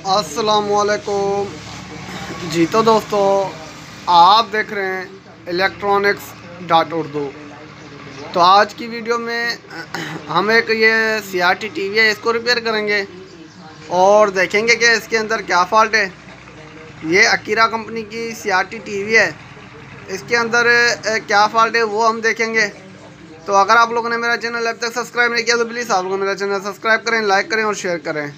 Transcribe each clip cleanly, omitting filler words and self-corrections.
अस्सलामुअलैकुम जी। तो दोस्तों, आप देख रहे हैं इलेक्ट्रॉनिक्स डॉट उर्दू। तो आज की वीडियो में हम एक ये CRT टीवी है, इसको रिपेयर करेंगे और देखेंगे कि इसके अंदर क्या फ़ॉल्ट है। ये अकीरा कंपनी की CRT टीवी है, इसके अंदर क्या फ़ॉल्ट है वो हम देखेंगे। तो अगर आप लोगों ने मेरा चैनल अब तक सब्सक्राइब नहीं किया तो प्लीज़ आप लोग मेरा चैनल सब्सक्राइब करें, लाइक करें और शेयर करें।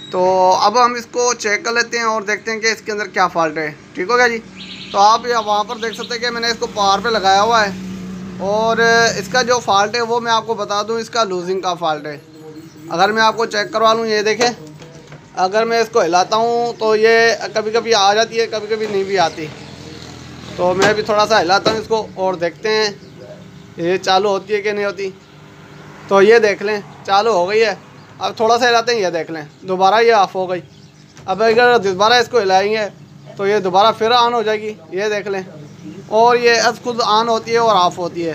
तो अब हम इसको चेक कर लेते हैं और देखते हैं कि इसके अंदर क्या फ़ॉल्ट है। ठीक हो गया जी। तो आप वहाँ पर देख सकते हैं कि मैंने इसको पावर पे लगाया हुआ है और इसका जो फ़ॉल्ट है वो मैं आपको बता दूं, इसका लूजिंग का फ़ॉल्ट है। अगर मैं आपको चेक करवा लूँ, ये देखें, अगर मैं इसको हिलाता हूँ तो ये कभी कभी आ जाती है, कभी कभी नहीं भी आती। तो मैं भी थोड़ा सा हिलाता हूँ इसको और देखते हैं ये चालू होती है कि नहीं होती। तो ये देख लें, चालू हो गई है। अब थोड़ा सा हिलाते हैं, ये देख लें, दोबारा ये ऑफ़ हो गई। अब अगर दोबारा इसको हिलाएंगे तो ये दोबारा फिर ऑन हो जाएगी, ये देख लें। और ये अब खुद ऑन होती है और ऑफ़ होती है।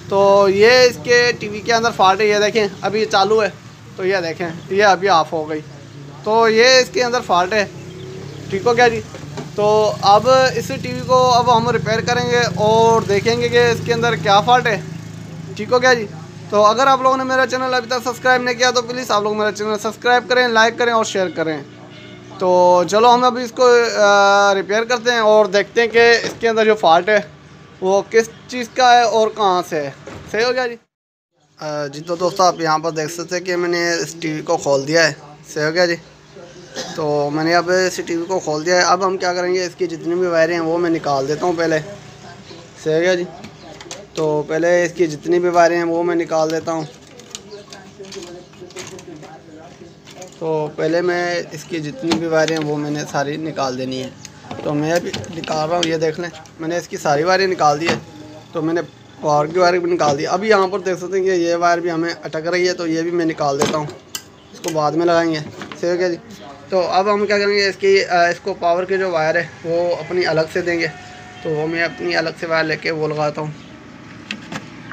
तो ये इसके टीवी के अंदर फ़ॉल्ट है। ये देखें, अभी ये चालू है तो ये देखें, ये अभी ऑफ़ हो गई। तो ये इसके अंदर फ़ॉल्ट है। ठीक हो गया जी। तो अब इस टीवी को अब हम रिपेयर करेंगे और देखेंगे कि इसके अंदर क्या फ़ॉल्ट है। ठीक हो गया जी। तो अगर आप लोगों ने मेरा चैनल अभी तक सब्सक्राइब नहीं किया तो प्लीज़ आप लोग मेरा चैनल सब्सक्राइब करें, लाइक करें और शेयर करें। तो चलो हम अभी इसको रिपेयर करते हैं और देखते हैं कि इसके अंदर जो फ़ॉल्ट है वो किस चीज़ का है और कहाँ से है। सही हो गया जी। जी तो दोस्तों, आप यहाँ पर देख सकते हैं कि मैंने इस टीवी को खोल दिया है। सही हो गया जी। तो मैंने अब इस टीवी को खोल दिया है। अब हम क्या करेंगे, इसकी जितनी भी वायरें हैं वो मैं निकाल देता हूँ पहले। सही हो गया जी। तो पहले इसकी जितनी भी वायरें हैं वो मैं निकाल देता हूँ। तो पहले मैं इसकी जितनी भी वायरें हैं वो मैंने सारी निकाल देनी है। तो मैं अभी निकाल रहा हूँ, ये देख लें, मैंने इसकी सारी वायरें निकाल दी है। तो मैंने पावर की वायर भी निकाल दी। अभी यहाँ पर देख सकते हैं कि ये वायर भी हमें अटक रही है, तो ये भी मैं निकाल देता हूँ, इसको बाद में लगाएंगे। सही हो गया जी। तो अब हम क्या करेंगे, इसको पावर की जो वायर है वो अपनी अलग से देंगे। तो वो मैं अपनी अलग से वायर लेके वो लगाता हूँ।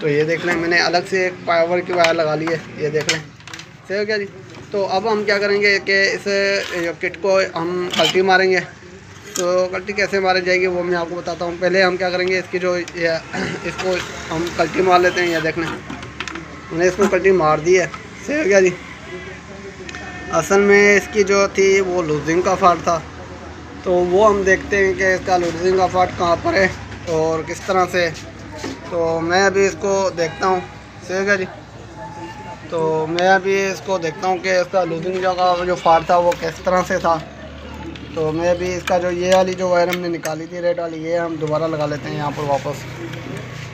तो ये देख लें, मैंने अलग से एक पावर की वायर लगा ली है, ये देख लें। सही हो गया जी। तो अब हम क्या करेंगे कि इस किट को हम कल्टी मारेंगे। तो कल्टी कैसे मारी जाएगी वो मैं आपको बताता हूँ। पहले हम क्या करेंगे, इसकी जो इसको हम कल्टी मार लेते हैं। ये देख लें, मैंने इसको कल्टी मार दी है। सही हो गया जी। असल में इसकी जो थी वो लूजिंग का फ़ॉल्ट था। तो वो हम देखते हैं कि इसका लूजिंग का फ़ॉल्ट कहाँ पर है और किस तरह से। तो मैं अभी इसको देखता हूँ। सही हो गया जी। तो मैं अभी इसको देखता हूँ कि इसका लूजिंग का जो फ़ॉल्ट था वो किस तरह से था। तो मैं अभी इसका जो ये वाली जो वायर हमने निकाली थी रेड वाली, ये हम दोबारा लगा लेते हैं यहाँ पर वापस।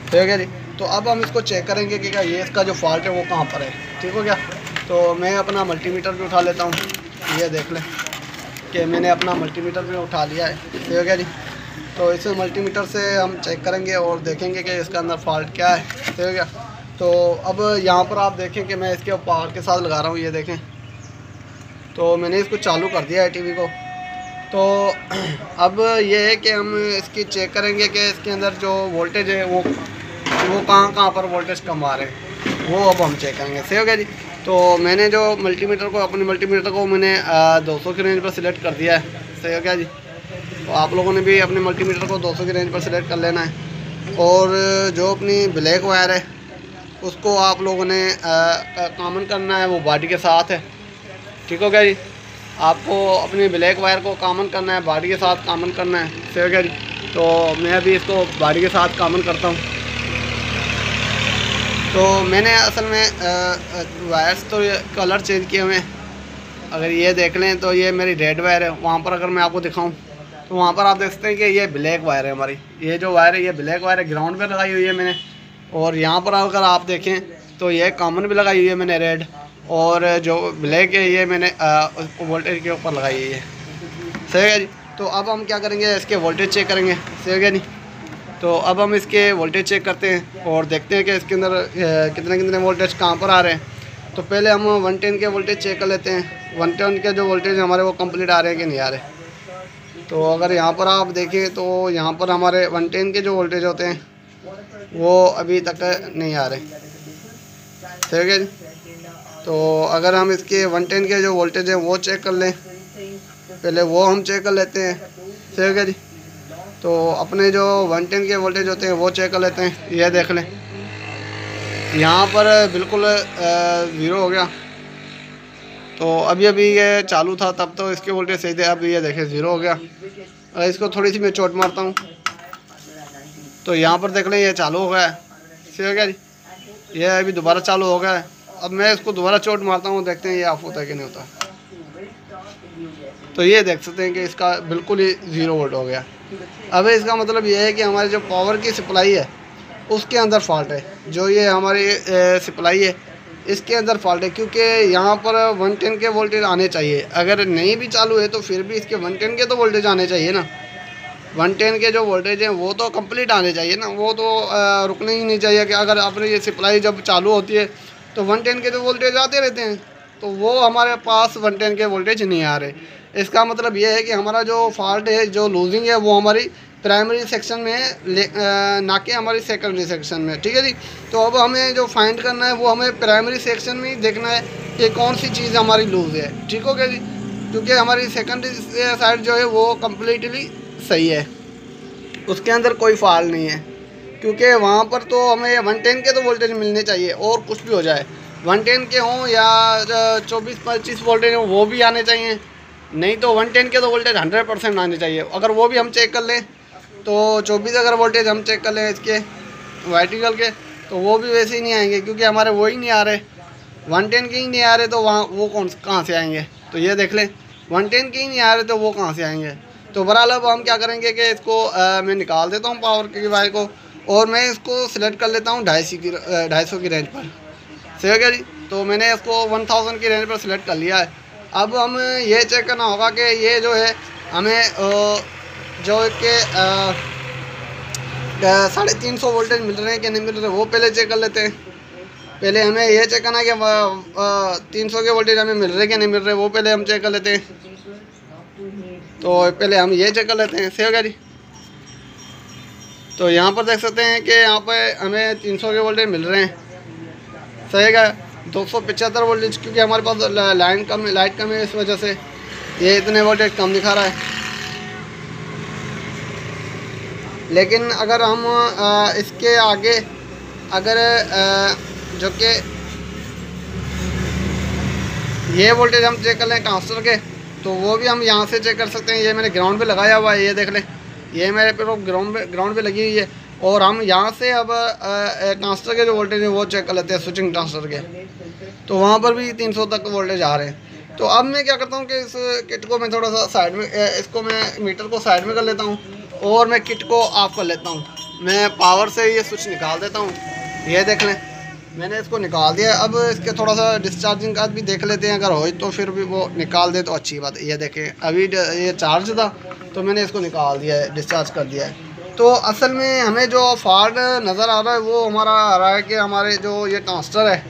ठीक है जी। तो अब हम इसको चेक करेंगे कि क्या ये इसका जो फ़ॉल्ट है वो कहाँ पर है। ठीक हो गया। तो मैं अपना मल्टीमीटर भी उठा लेता हूँ। ये देख लें कि मैंने अपना मल्टीमीटर भी उठा लिया है। ठीक हो गया जी। तो इस मल्टीमीटर से हम चेक करेंगे और देखेंगे कि इसका अंदर फ़ॉल्ट क्या है। ठीक हो गया। तो अब यहाँ पर आप देखें कि मैं इसके पावर के साथ लगा रहा हूँ, ये देखें। तो मैंने इसको चालू कर दिया है टीवी को। तो अब ये है कि हम इसकी चेक करेंगे कि इसके अंदर जो वोल्टेज है वो कहाँ कहाँ पर वोल्टेज कम आ रहे हैं, वो अब हम चेक करेंगे। सही हो गया जी। तो मैंने जो अपने मल्टीमीटर को मैंने 200 की रेंज पर सिलेक्ट कर दिया है। सही हो गया जी। तो आप लोगों ने भी अपने मल्टीमीटर को 200 की रेंज पर सिलेक्ट कर लेना है। और जो अपनी ब्लैक वायर है उसको आप लोगों ने कॉमन करना है, वो बॉडी के साथ है। ठीक हो गया जी। आपको अपनी ब्लैक वायर को कॉमन करना है, बॉडी के साथ कॉमन करना है। सही हो गया जी। तो मैं अभी इसको बॉडी के साथ कॉमन करता हूँ। तो मैंने असल में वायर्स तो कलर चेंज किए हुए हैं। अगर ये देख लें तो ये मेरी रेड वायर है, वहाँ पर अगर मैं आपको दिखाऊं तो वहाँ पर आप देख सकते हैं कि ये ब्लैक वायर है हमारी। ये जो वायर है ये ब्लैक वायर है, ग्राउंड पे लगाई हुई है मैंने। और यहाँ पर अगर आप देखें तो ये कॉमन भी लगाई हुई है मैंने रेड, और जो ब्लैक है ये मैंने वोल्टेज के ऊपर लगाई हुई है। सही है जी। तो अब हम क्या करेंगे, इसके वोल्टेज चेक करेंगे। सही है नहीं। तो अब हम इसके वोल्टेज चेक करते हैं और देखते हैं कि इसके अंदर कितने कितने वोल्टेज कहाँ पर आ रहे हैं। तो पहले हम 110 के वोल्टेज चेक कर लेते हैं। 110 के जो वोल्टेज हमारे वो कंप्लीट आ रहे हैं कि नहीं आ रहे। तो अगर यहाँ पर आप देखें तो यहाँ पर हमारे 110 के जो वोल्टेज होते हैं वो अभी तक नहीं आ रहे। ठीक है जी। तो अगर हम इसके 110 के जो वोल्टेज हैं वो चेक कर लें पहले वो हम चेक कर लेते हैं। सही हो गया जी। तो अपने जो 110 के वोल्टेज होते हैं वो चेक कर लेते हैं। ये देख लें, यहाँ पर बिल्कुल ज़ीरो हो गया। तो अभी अभी ये चालू था तब तो इसके वोल्टेज सही थे, अब ये देखें ज़ीरो हो गया। और इसको थोड़ी सी मैं चोट मारता हूँ तो यहाँ पर देख लें ये चालू हो गया है। सही हो गया जी। ये अभी दोबारा चालू हो गया है। अब मैं इसको दोबारा चोट मारता हूँ, देखते हैं ये ऑफ होता है कि नहीं होता। तो ये देख सकते हैं कि इसका बिल्कुल ही 0 वोल्ट हो गया। अब इसका मतलब ये है कि हमारी जो पावर की सप्लाई है उसके अंदर फॉल्ट है। जो ये हमारी सप्लाई है इसके अंदर फॉल्ट है, क्योंकि यहाँ पर 110 के वोल्टेज आने चाहिए। अगर नहीं भी चालू है तो फिर भी इसके 110 के तो वोल्टेज आने चाहिए ना। 110 के जो वोल्टेज हैं वो तो कंप्लीट आने चाहिए ना, वो तो रुकने ही नहीं चाहिए कि अगर अपनी ये सप्लाई जब चालू होती है तो 110 के तो वोल्टेज आते रहते हैं। तो वो हमारे पास 110 के वोल्टेज नहीं आ रहे। इसका मतलब ये है कि हमारा जो फॉल्ट है, जो लूजिंग है, वो हमारी प्राइमरी सेक्शन में ना कि हमारी सेकेंडरी सेक्शन में। ठीक है जी। तो अब हमें जो फाइंड करना है वो हमें प्राइमरी सेक्शन में ही देखना है कि कौन सी चीज़ हमारी लूज है। ठीक हो गया जी। क्योंकि हमारी सेकेंडरी साइड जो है वो कम्प्लीटली सही है, उसके अंदर कोई फॉल्ट नहीं है। क्योंकि वहाँ पर तो हमें 110 के तो वोल्टेज मिलने चाहिए, और कुछ भी हो जाए 110 के हों या 24-25 वोल्टेज हों वो भी आने चाहिए। नहीं तो 110 के तो वोल्टेज 100% आने चाहिए। अगर वो भी हम चेक कर लें तो 24 अगर वोल्टेज हम चेक कर लें इसके वर्टिकल के, तो वो भी वैसे ही नहीं आएंगे, क्योंकि हमारे वो ही नहीं आ रहे, 110 के ही नहीं आ रहे। तो वहाँ वो कहाँ से आएंगे? तो ये देख लें, 110 के ही नहीं आ रहे तो वो कहाँ से आएंगे। तो बहरहाल अब हम क्या करेंगे कि इसको मैं निकाल देता हूँ पावर की वायर को, और मैं इसको सिलेक्ट कर लेता हूँ 250 की रेंज पर। सही हो गया जी। तो मैंने इसको 1000 की रेंज पर सिलेक्ट कर लिया है। अब हम ये चेक करना होगा कि ये जो है हमें जो कि 350 वोल्टेज मिल रहे हैं कि नहीं मिल रहे, वो पहले चेक कर लेते हैं। पहले हमें ये चेक करना है कि 300 के वोल्टेज हमें मिल रहे हैं कि नहीं मिल रहे, वो पहले हम चेक कर लेते हैं। तो पहले हम ये चेक कर लेते हैं। सही हो गया जी। तो यहाँ पर देख सकते हैं कि यहाँ पर हमें 300 के वोल्टेज मिल रहे हैं। सही है। 275 वोल्टेज, क्योंकि हमारे पास लाइट कम है, इस वजह से ये इतने वोल्टेज कम दिखा रहा है। लेकिन अगर हम इसके आगे अगर जो कि ये वोल्टेज हम चेक कर लें ट्रांसफर के, तो वो भी हम यहाँ से चेक कर सकते हैं। ये मैंने ग्राउंड पे लगाया हुआ है, ये देख लें, ये मेरे पे ग्राउंड पे लगी हुई है। और हम यहाँ से अब ट्रांसफर के जो वोल्टेज है वो चेक कर लेते हैं, स्विचिंग ट्रांसफर के। तो वहाँ पर भी 300 तक वोल्टेज आ रहे हैं। तो अब मैं क्या करता हूँ कि इस किट को मैं थोड़ा सा साइड में, इसको मैं मीटर को साइड में कर लेता हूँ और मैं किट को ऑफ कर लेता हूँ। मैं पावर से ये स्विच निकाल देता हूँ। ये देख लें, मैंने इसको निकाल दिया। अब इसके थोड़ा सा डिस्चार्जिंग का भी देख लेते हैं, अगर हो तो फिर भी वो निकाल दे तो अच्छी बात है। ये देखें, अभी ये चार्ज था तो मैंने इसको निकाल दिया है, डिस्चार्ज कर दिया है। तो असल में हमें जो फॉल्ट नज़र आ रहा है वो हमारा आ रहा है कि हमारे जो ये ट्रांजिस्टर है,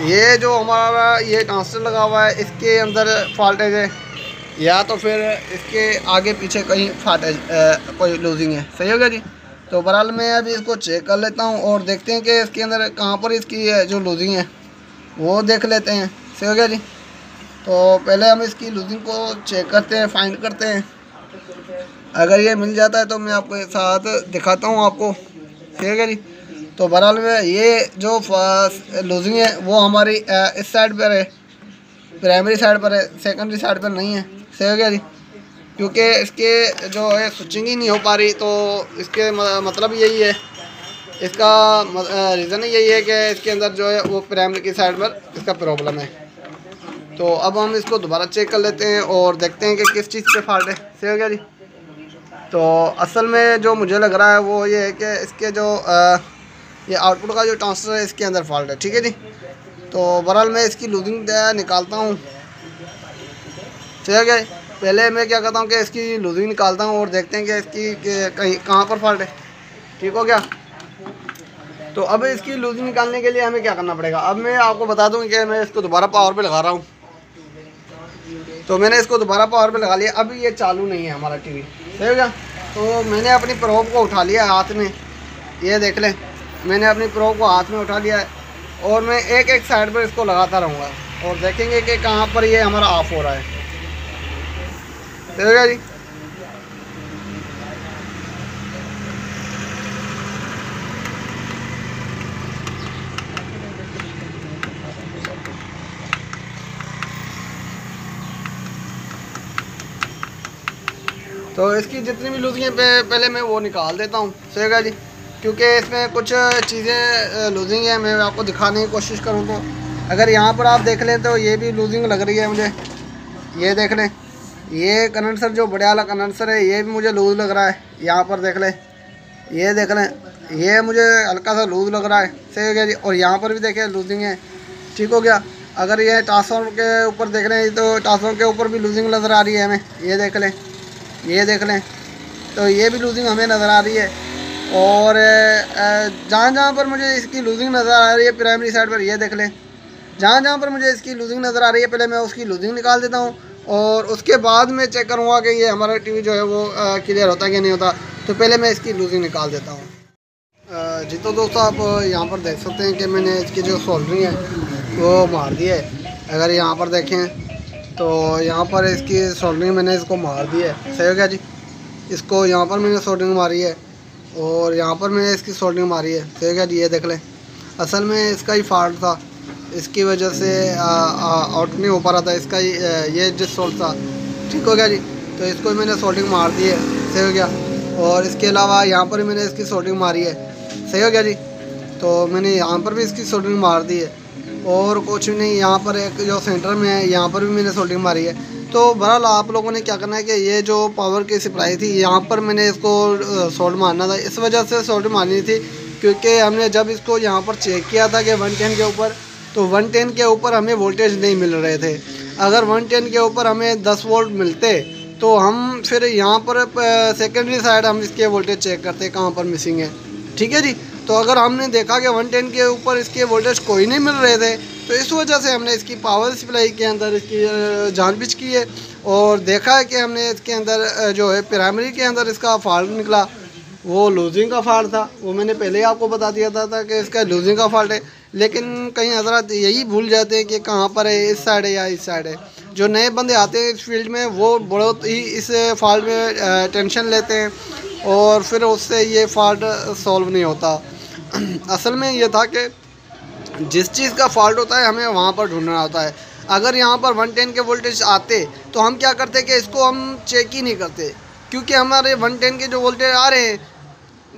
ये जो हमारा ये ट्रांजिस्टर लगा हुआ है, इसके अंदर फॉल्टेज है, या तो फिर इसके आगे पीछे कहीं फॉल्टेज कोई लूजिंग है। सही हो गया जी। तो बहरहाल मैं अभी इसको चेक कर लेता हूँ और देखते हैं कि इसके अंदर कहाँ पर इसकी जो लूजिंग है वो देख लेते हैं। सही हो गया जी। तो पहले हम इसकी लूजिंग को चेक करते हैं, फाइंड करते हैं। अगर ये मिल जाता है तो मैं आपके साथ दिखाता हूँ आपको। सही हो गया जी। तो बहरहाल में ये जो लूजिंग है वो हमारी इस साइड पर है, प्राइमरी साइड पर है, सेकेंडरी साइड पर नहीं है। सही हो गया जी। क्योंकि इसके जो है स्विचिंग ही नहीं हो पा रही, तो इसके मतलब यही है, इसका रीज़न यही है कि इसके अंदर जो है वो प्राइमरी की साइड पर इसका प्रॉब्लम है। तो अब हम इसको दोबारा चेक कर लेते हैं और देखते हैं कि किस चीज़ पे फॉल्ट है। सही हो गया जी। तो असल में जो मुझे लग रहा है वो ये है कि इसके जो ये आउटपुट का जो ट्रांजिस्टर है इसके अंदर फॉल्ट है। ठीक है जी। तो बहरहाल मैं इसकी लूजिंग निकालता हूँ। ठीक है, पहले मैं क्या करता हूँ कि इसकी लूजिंग निकालता हूँ और देखते हैं कि इसकी कहीं कहाँ पर फॉल्ट है। ठीक हो गया। तो अब इसकी लूजिंग निकालने के लिए हमें क्या करना पड़ेगा, अब मैं आपको बता दूँ कि मैं इसको दोबारा पावर पे लगा रहा हूँ। तो मैंने इसको दोबारा पावर पे लगा लिया। अभी ये चालू नहीं है हमारा टीवी। सही हो गया। तो मैंने अपनी प्रोब को उठा लिया हाथ में, ये देख लें, मैंने अपनी प्रोब को हाथ में उठा लिया है और मैं एक एक साइड पर इसको लगाता रहूँगा और देखेंगे कि कहाँ पर ये हमारा ऑफ हो रहा है। सही हो गया जी। तो इसकी जितनी भी लूजिंग है पहले मैं वो निकाल देता हूँ, सही होगा जी, क्योंकि इसमें कुछ चीज़ें लूजिंग है। मैं आपको दिखाने की कोशिश करूँ तो अगर यहाँ पर आप देख लें तो ये भी लूजिंग लग रही है मुझे। ये देख लें, ये कंडेंसर जो बड़े वाला कंडेंसर है ये भी मुझे लूज़ लग रहा है। यहाँ पर देख लें, ये देख लें, ये मुझे हल्का सा लूज़ लग रहा है, सही हो गया जी। और यहाँ पर भी देखें लूजिंग है, ठीक हो गया। अगर ये ट्रांसफार्मर के ऊपर देख रहे हैं तो ट्रांसफार्मर के ऊपर भी लूजिंग नज़र आ रही है हमें, ये देख लें, ये देख लें, तो ये भी लूजिंग हमें नज़र आ रही है। और जहाँ जहाँ पर मुझे इसकी लूजिंग नज़र आ रही है प्राइमरी साइड पर, ये देख लें, जहाँ जहाँ पर मुझे इसकी लूजिंग नज़र आ रही है पहले मैं उसकी लूजिंग निकाल देता हूँ और उसके बाद मैं चेक करूँगा कि ये हमारा टीवी जो है वो क्लियर होता है कि नहीं होता। तो पहले मैं इसकी लूजिंग निकाल देता हूँ। जी तो दोस्तों आप यहाँ पर देख सकते हैं कि मैंने इसकी जो सोल्डरिंग है वो मार दी है। अगर यहाँ पर देखें तो यहाँ पर इसकी सोल्डरिंग मैंने इसको मार दी है, सही हो गया जी। इसको यहाँ पर मैंने सोल्डरिंग मारी है और यहाँ पर मैंने इसकी सोल्डरिंग मारी है, सही हो गया जी। ये देख लें, असल में इसका ही फॉल्ट था, इसकी वजह से आउट नहीं हो पा रहा था इसका, ये जिस सोल्ड था, ठीक हो गया जी। तो इसको मैंने सोल्डरिंग मार दी है, सही हो गया। और इसके अलावा यहाँ पर मैंने इसकी सोल्डरिंग मारी है, सही हो गया जी। तो मैंने यहाँ पर भी इसकी सोल्डरिंग मार दी है और कुछ नहीं, यहाँ पर एक जो सेंटर में है यहाँ पर भी मैंने सोल्डरिंग मारी है। तो बहरहाल आप लोगों ने क्या करना है कि ये जो पावर की सप्लाई थी यहाँ पर मैंने इसको सोल्ड मारना था, इस वजह से सोल्ड मारनी थी क्योंकि हमने जब इसको यहाँ पर चेक किया था कि 110 के ऊपर, तो 110 के ऊपर हमें वोल्टेज नहीं मिल रहे थे। अगर 110 के ऊपर हमें 10 वोल्ट मिलते तो हम फिर यहाँ पर सेकेंडरी साइड हम इसके वोल्टेज चेक करते कहाँ पर मिसिंग है, ठीक है जी। तो अगर हमने देखा कि 110 के ऊपर इसके वोल्टेज कोई नहीं मिल रहे थे तो इस वजह से हमने इसकी पावर सप्लाई के अंदर इसकी जांच की है और देखा है कि हमने इसके अंदर जो है प्राइमरी के अंदर इसका फॉल्ट निकला, वो लूजिंग का फॉल्ट था। वो मैंने पहले ही आपको बता दिया था कि इसका लूजिंग का फॉल्ट है, लेकिन कई हज़रात यही भूल जाते हैं कि कहाँ पर है, इस साइड है या इस साइड है। जो नए बंदे आते हैं इस फील्ड में वो बहुत ही इस फॉल्ट में टेंशन लेते हैं और फिर उससे ये फॉल्ट सॉल्व नहीं होता। असल में ये था कि जिस चीज़ का फॉल्ट होता है हमें वहाँ पर ढूंढना होता है। अगर यहाँ पर 110 के वोल्टेज आते तो हम क्या करते कि इसको हम चेक ही नहीं करते, क्योंकि हमारे 110 के जो वोल्टेज आ रहे हैं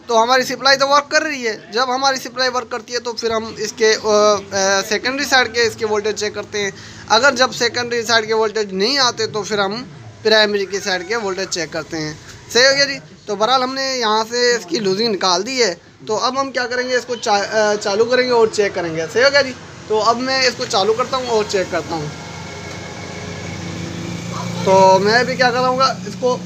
तो हमारी सप्लाई तो वर्क कर रही है। जब हमारी सप्लाई वर्क करती है तो फिर हम इसके सेकेंडरी साइड के इसके वोल्टेज चेक करते हैं। अगर जब सेकेंडरी साइड के वोल्टेज नहीं आते तो फिर हम प्राइमरी की साइड के वोल्टेज चेक करते हैं, सही हो गया जी। तो बहरहाल हमने यहाँ से इसकी लूजिंग निकाल दी है, तो अब हम क्या करेंगे, इसको चालू करेंगे और चेक करेंगे, सही हो गया जी। तो अब मैं इसको चालू करता हूँ और चेक करता हूँ। तो मैं भी क्या कराऊँगा इसको,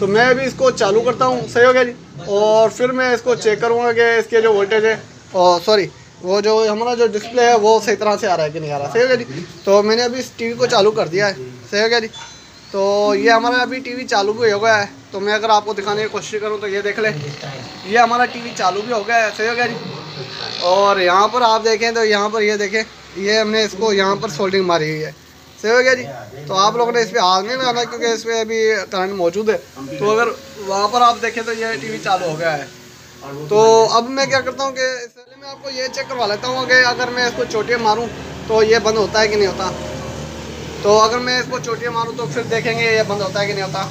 तो मैं अभी इसको चालू करता हूँ, सही हो गया जी। और फिर मैं इसको चेक करूँगा कि इसके जो वोल्टेज है और सॉरी वो जो हमारा जो डिस्प्ले है वो सही तरह से आ रहा है कि नहीं आ रहा, सही हो गया जी। तो मैंने अभी इस टीवी को चालू कर दिया है, सही हो गया जी। तो ये हमारा अभी टीवी चालू भी हो गया है। तो मैं अगर आपको दिखाने की कोशिश करूँ तो ये देख लें, ये हमारा टीवी चालू भी हो गया है, सही हो गया जी। और यहाँ पर आप देखें तो यहाँ पर ये देखें, ये हमने इसको यहाँ पर सोल्डिंग मारी हुई है, सही हो गया जी। तो आप लोगों ने इस पर हाथ नहीं लगाना क्योंकि इस पर अभी करंट मौजूद है। तो अगर वहाँ पर आप देखें तो ये टीवी चालू हो गया है। तो अब मैं क्या करता हूँ कि पहले मैं आपको ये चेक करवा लेता हूँ कि अगर मैं इसको चोटियाँ मारूँ तो ये बंद होता है कि नहीं होता। तो अगर मैं इसको चोटियाँ मारूँ तो फिर देखेंगे ये बंद होता है कि नहीं होता।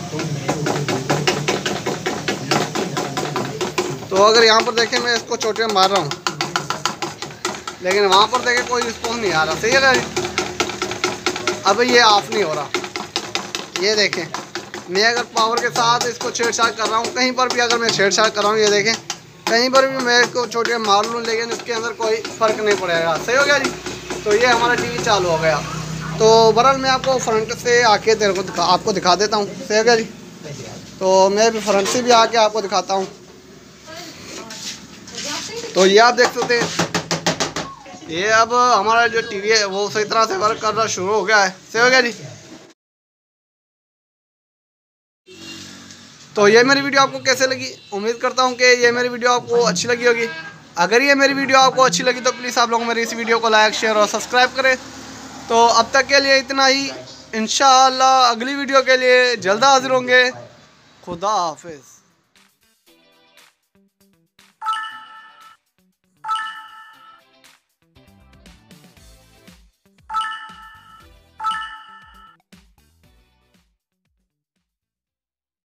तो अगर यहाँ पर देखें मैं इसको चोटियाँ मार रहा हूँ लेकिन वहाँ पर देखें कोई रिस्पॉन्स नहीं आ रहा, सही है। अब ये ऑफ नहीं हो रहा, ये देखें मैं अगर पावर के साथ इसको छेड़छाड़ कर रहा हूँ, कहीं पर भी अगर मैं छेड़छाड़ कर रहा हूँ, ये देखें कहीं पर भी मैं इसको छोटे मार लूँ लेकिन इसके अंदर कोई फ़र्क नहीं पड़ेगा, सही हो गया जी। तो ये हमारा टीवी चालू हो गया। तो बहरहाल मैं आपको फ्रंट से आके आपको दिखा देता हूँ, सही हो गया जी। तो मैं भी फ्रंट से भी आके आपको दिखाता हूँ। तो ये आप देख सकते हैं, ये अब हमारा जो टीवी है वो सही तरह से वर्क करना शुरू हो गया है, सही हो गया जी। तो ये मेरी वीडियो आपको कैसे लगी, उम्मीद करता हूँ कि ये मेरी वीडियो आपको अच्छी लगी होगी। अगर ये मेरी वीडियो आपको अच्छी लगी तो प्लीज़ आप लोग मेरी इस वीडियो को लाइक शेयर और सब्सक्राइब करें। तो अब तक के लिए इतना ही। इंशाअल्लाह अगली वीडियो के लिए जल्द हाजिर होंगे। खुदा हाफिज़।